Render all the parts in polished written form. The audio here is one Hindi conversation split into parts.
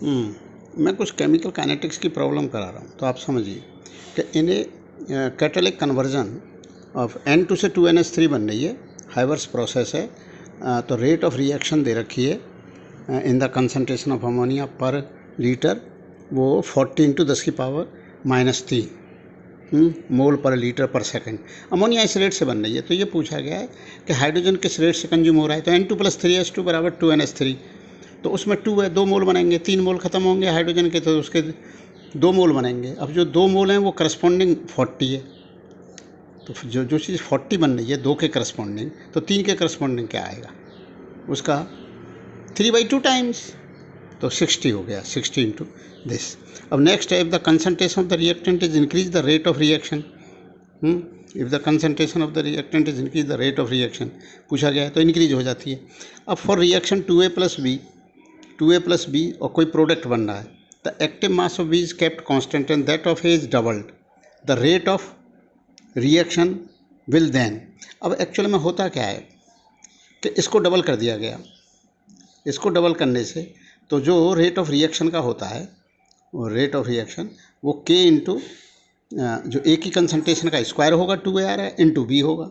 मैं कुछ केमिकल काइनेटिक्स की प्रॉब्लम करा रहा हूँ, तो आप समझिए कि इन्हें कैटालिक कन्वर्जन ऑफ N2 से 2NH3 बन रही है, हाइवर्स प्रोसेस है। तो रेट ऑफ रिएक्शन दे रखी है in the concentration of ammonia पर लीटर, वो 40 × 10⁻³ मोल पर लीटर पर सेकंड। अमोनिया इस रेट से बन रही है। तो ये पूछा गया है कि हाइड्रोजन किस रेट से कंज्यूम हो रहा है। तो N2 + 3H2 = 2NH3। तो उसमें 2 है, 2 मोल बनेंगे, 3 मोल ख़त्म होंगे हाइड्रोजन के, तो उसके 2 मोल बनेंगे। अब जो 2 मोल हैं वो करस्पॉन्डिंग 40 है। तो जो चीज़ 40 बन रही है 2 के करस्पॉन्डिंग, तो 3 के करस्पॉन्डिंग क्या आएगा उसका 3/2 टाइम्स, तो 60 हो गया, 60 × दिस। अब नेक्स्ट है, if the concentration of the reactant is increase the rate of reaction. If the concentration of the reactant is increase the rate of reaction पूछा गया है, तो इंक्रीज हो जाती है। अब फॉर रिएक्शन 2A + B और कोई प्रोडक्ट बन रहा है, the active mass of B is kept constant and that of A is doubled, the rate of reaction will then. अब एक्चुअल में होता क्या है कि इसको डबल कर दिया गया। इसको डबल करने से तो जो रेट ऑफ रिएक्शन का होता है, वो रेट ऑफ रिएक्शन वो K × जो A की कंसंट्रेशन का स्क्वायर होगा 2A है × B होगा।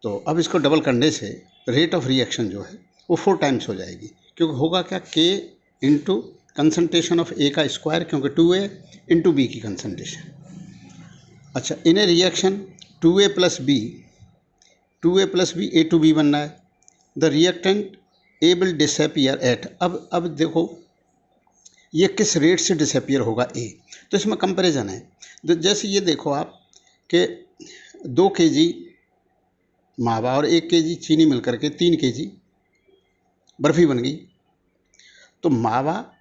तो अब इसको डबल करने से रेट ऑफ रिएक्शन जो है वो 4 टाइम्स हो जाएगी, क्योंकि होगा क्या, K × कंसंट्रेशन ऑफ A का स्क्वायर, क्योंकि 2A × B की कंसंट्रेशन। अच्छा, in a reaction 2A + B A to B बनना है, the reactant A will disappear at. अब देखो ये किस रेट से डिसअपियर होगा A, तो इसमें कंपैरिजन है। तो जैसे ये देखो आप कि 2 kg मावा और 1 kg चीनी मिलकर के 3 kg बर्फ़ी बन गई। तो मावा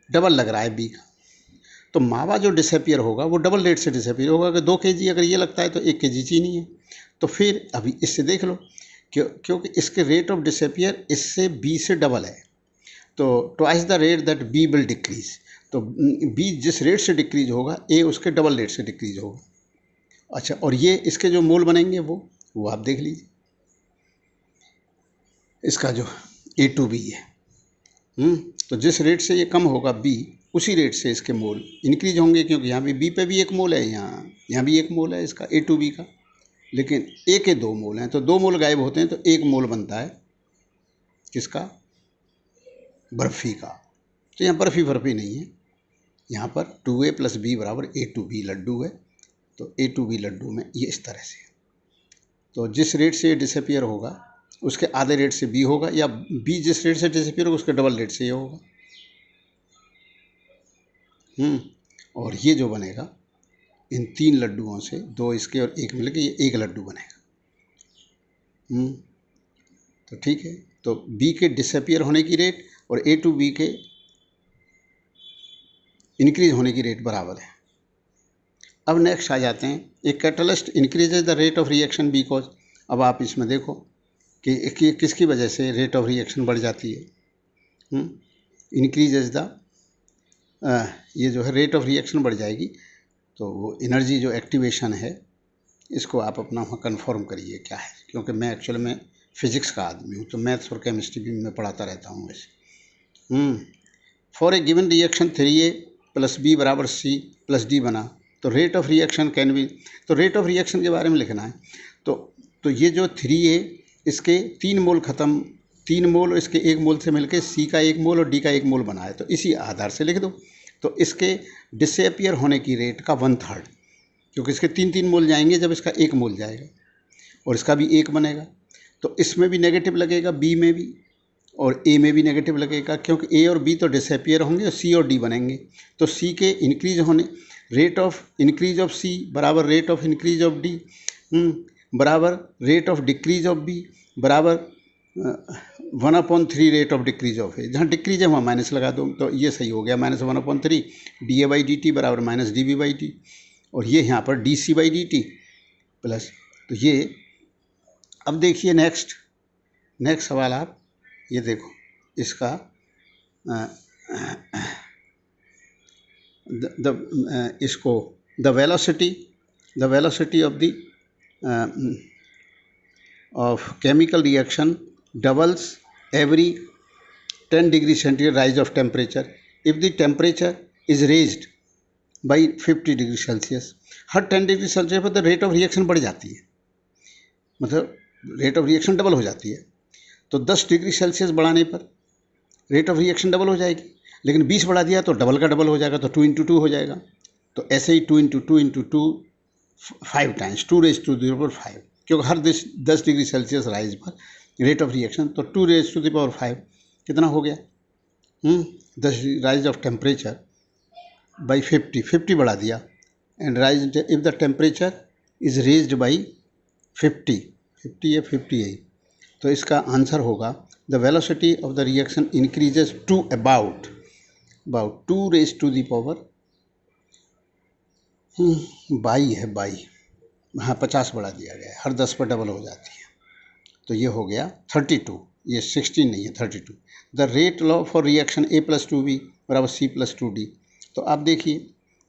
डबल लग रहा है B का, तो मावा जो डिसअपियर होगा वो डबल रेट से डिसअपियर होगा कि 2 kg अगर ये लगता है तो 1 kg चीनी है। तो फिर अभी इससे देख लो, क्योंकि इसके रेट ऑफ डिसअपियर इससे B से डबल है, तो twice the rate that B will decrease. तो B जिस रेट से डिक्रीज होगा A उसके डबल रेट से डिक्रीज होगा। अच्छा, और ये इसके जो मोल बनेंगे वो आप देख लीजिए, इसका जो A to B है, तो जिस रेट से ये कम होगा B, उसी रेट से इसके मोल इंक्रीज होंगे, क्योंकि यहाँ भी B पे भी 1 मोल है, यहाँ भी 1 मोल है इसका A to B का, लेकिन A के 2 मोल हैं, तो 2 मोल गायब होते हैं, तो 1 मोल बनता है किसका, बर्फ़ी का। तो यहाँ बर्फ़ी नहीं है, यहाँ पर 2A + B = A to B Laddu है। तो A to B लड्डू में ये इस तरह से, तो जिस रेट से ये डिसअपियर होगा उसके आधे रेट से B होगा, या B जिस रेट से डिसअपियर होगा उसके डबल रेट से ये होगा। और ये जो बनेगा इन 3 लड्डुओं से, 2 इसके और 1 मिलके ये 1 लड्डू बनेगा। तो ठीक है, तो B के डिसअपियर होने की रेट और A to B के इंक्रीज होने की रेट बराबर है। अब नेक्स्ट आ जाते हैं, एक catalyst increases the rate of reaction because. अब आप इसमें देखो कि किसकी वजह से रेट ऑफ रिएक्शन बढ़ जाती है। इंक्रीजेज द, ये जो है रेट ऑफ रिएक्शन बढ़ जाएगी, तो वो एनर्जी जो एक्टिवेशन है, इसको आप अपना वहाँ कन्फर्म करिए क्या है, क्योंकि मैं एक्चुअल में फिजिक्स का आदमी हूँ, तो मैथ्स और केमिस्ट्री भी मैं पढ़ाता रहता हूँ वैसे। For a given reaction 3A + B = C + D बना, तो rate of reaction can be, तो रेट ऑफ रिएक्शन के बारे में लिखना है। तो ये जो 3A, इसके 3 मोल ख़त्म, 3 मोल इसके 1 मोल से मिलके C का 1 मोल और D का 1 मोल बना है, तो इसी आधार से लिख दो। तो इसके डिसअपियर होने की रेट का 1/3, क्योंकि इसके 3 मोल जाएंगे जब इसका 1 मोल जाएगा, और इसका भी 1 बनेगा, तो इसमें भी नेगेटिव लगेगा, B में भी, और A में भी नेगेटिव लगेगा, क्योंकि A और B तो डिसअपियर होंगे और C और D बनेंगे। तो C के इंक्रीज होने, rate of increase of C बराबर rate of increase of D बराबर rate of decrease of B बराबर 1/3 rate of decrease of A। जहाँ डिक्रीज है वहाँ माइनस लगा दो, तो ये सही हो गया, -1/3 dA/dt बराबर -dB/t, और ये यहाँ पर dC/dt प्लस। तो ये अब देखिए नेक्स्ट सवाल, आप ये देखो इसका इसको the velocity of chemical reaction doubles every 10 degree centigrade rise of temperature. If the temperature is raised by 50 degree Celsius, her 10 degree Celsius पर द रेट ऑफ रिएक्शन बढ़ जाती है, मतलब रेट ऑफ रिएक्शन डबल हो जाती है। तो 10 डिग्री सेल्सियस बढ़ाने पर रेट ऑफ रिएक्शन डबल हो जाएगी, लेकिन 20 बढ़ा दिया तो डबल का डबल हो जाएगा, तो 2 × 2 हो जाएगा। तो ऐसे ही 2 × 2 × 2 5 टाइम्स 2⁻⁵, क्योंकि हर 10 डिग्री सेल्सियस राइज पर रेट ऑफ रिएक्शन, तो 2⁻⁵ कितना हो गया, 10 राइज ऑफ टेम्परेचर बाई 50 बढ़ा दिया, and rise if the temperature is raised by 50 या 58, तो इसका आंसर होगा the velocity of the reaction increases to about 2⁻⁴ by है, बाई, हाँ 50 बढ़ा दिया गया है, हर 10 पर डबल हो जाती है। तो ये हो गया 32, ये 16 नहीं है 32। The rate law for reaction A+2B = C+2D। तो आप देखिए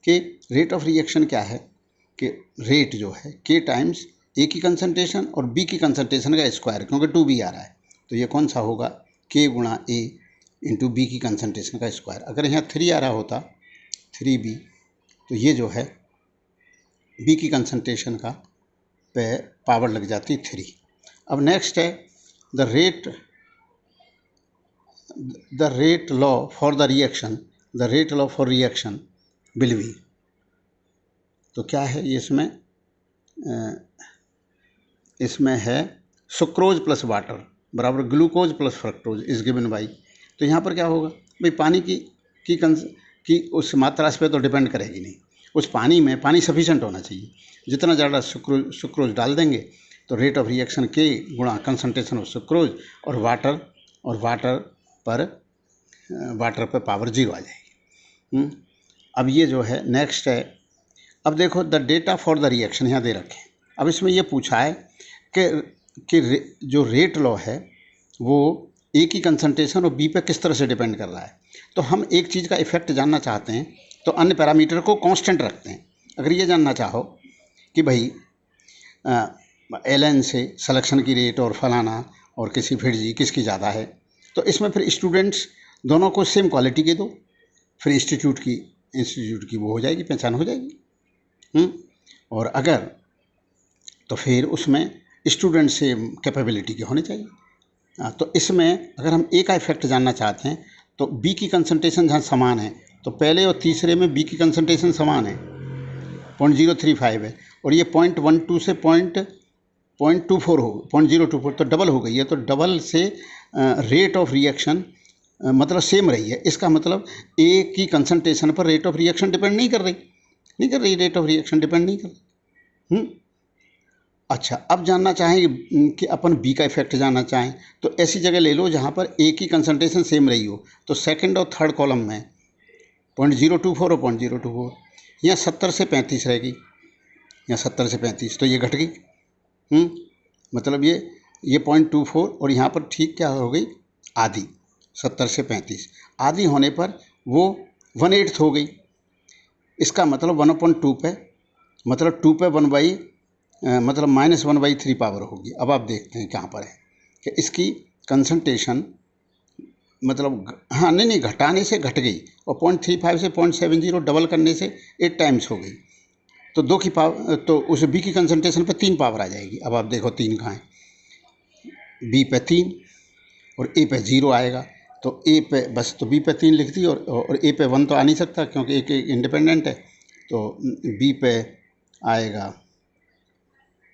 कि रेट ऑफ रिएक्शन क्या है कि रेट जो है K टाइम्स A की कंसंट्रेशन और B की कंसंट्रेशन का स्क्वायर, क्योंकि 2B आ रहा है, तो ये कौन सा होगा, K × A × B की कंसंट्रेशन का स्क्वायर। अगर यहाँ 3 आ रहा होता 3B, तो ये जो है B की कंसंट्रेशन का पे पावर लग जाती 3। अब नेक्स्ट है the rate law for reaction will be. तो क्या है ये, इसमें है सुक्रोज प्लस वाटर बराबर glucose plus fructose is given by. तो यहाँ पर क्या होगा भाई, पानी की उस मात्रा पे तो डिपेंड करेगी नहीं, उस पानी में पानी सफिशेंट होना चाहिए। जितना ज़्यादा सुक्रोज डाल देंगे तो rate of reaction K × concentration of sucrose और वाटर पर पावर 0 आ जाएगी। अब ये जो है नेक्स्ट है, अब देखो the data for the reaction यहाँ दे रखे। अब इसमें ये पूछा है कि जो रेट लॉ है वो A की कंसंट्रेशन और B पे किस तरह से डिपेंड कर रहा है। तो हम एक चीज़ का इफेक्ट जानना चाहते हैं तो अन्य पैरामीटर को कांस्टेंट रखते हैं। अगर ये जानना चाहो कि भाई LN से सिलेक्शन की रेट और फलाना और किसी फिर जी किसकी ज़्यादा है, तो इसमें फिर स्टूडेंट्स दोनों को सेम क्वालिटी के दो, फिर इंस्टीट्यूट की वो हो जाएगी, पहचान हो जाएगी। और अगर तो फिर उसमें स्टूडेंट से कैपेबिलिटी के होने चाहिए। तो इसमें अगर हम A का इफेक्ट जानना चाहते हैं तो B की कंसंट्रेशन जहाँ समान है, तो पहले और तीसरे में B की कंसंट्रेशन समान है, 0.035 है, और ये 0.12 से 0.24 हो 0.024, तो डबल हो गई है। तो डबल से रेट ऑफ रिएक्शन मतलब सेम रही है। इसका मतलब A की कंसंट्रेशन पर रेट ऑफ रिएक्शन डिपेंड नहीं कर रही, रेट ऑफ रिएक्शन डिपेंड नहीं कर रही। अच्छा, अब जानना चाहें कि अपन B का इफेक्ट जानना चाहें तो ऐसी जगह ले लो जहाँ पर A की कंसंट्रेशन सेम रही हो। तो सेकंड और थर्ड कॉलम में 0.024 और 0.024, यहाँ 70 से 35 रहेगी, यहाँ 70 से 35, तो ये घट गई। मतलब ये 0.24 और यहाँ पर ठीक क्या हो गई, आधी, 70 से 35 आधी होने पर वो 1/8 हो गई। इसका मतलब 1/2 पे, मतलब 2 पे 1/, मतलब -1/3 पावर होगी। अब आप देखते हैं कहाँ पर है कि इसकी कंसंट्रेशन मतलब हाँ नहीं घटाने से घट गई, और 0.35 से 0.70 डबल करने से 8 टाइम्स हो गई। तो 2 की पावर, तो उस B की कंसंट्रेशन पे 3 पावर आ जाएगी। अब आप देखो 3 कहाँ है, B पे 3 और A पे 0 आएगा। तो A पे बस, तो B पे 3 लिख दी, और A पे 1 तो आ नहीं सकता क्योंकि A इंडिपेंडेंट है। तो B पे आएगा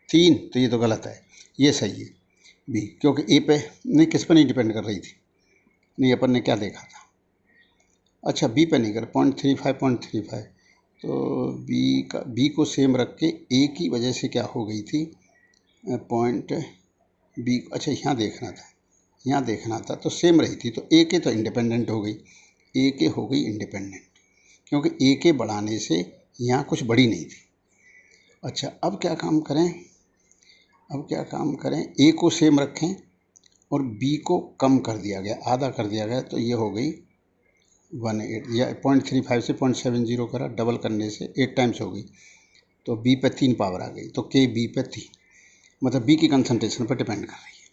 3, तो ये तो गलत है, ये सही है B, क्योंकि A पे नहीं, किस पर नहीं डिपेंड कर रही थी, नहीं अपन ने क्या देखा था, अच्छा B पे नहीं कर 0.35, तो B को सेम रख के A की वजह से क्या हो गई थी पॉइंट B, अच्छा यहाँ देखना था तो सेम रही थी, तो A के तो इंडिपेंडेंट हो गई, A के हो गई इंडिपेंडेंट, क्योंकि A के बढ़ाने से यहाँ कुछ बड़ी नहीं थी। अच्छा, अब क्या काम करें, A को सेम रखें और B को कम कर दिया गया, आधा कर दिया गया, तो ये हो गई 1/8, या 0.35 से 0.70 करा, डबल करने से 8 टाइम्स हो गई, तो B पे 3 पावर आ गई, तो K B पे 3, मतलब B की कंसंट्रेशन पर डिपेंड कर रही है।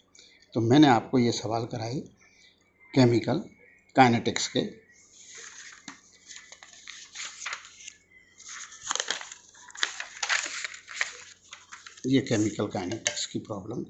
तो मैंने आपको ये सवाल कराए केमिकल काइनेटिक्स के, ये केमिकल काइनेटिक्स की प्रॉब्लम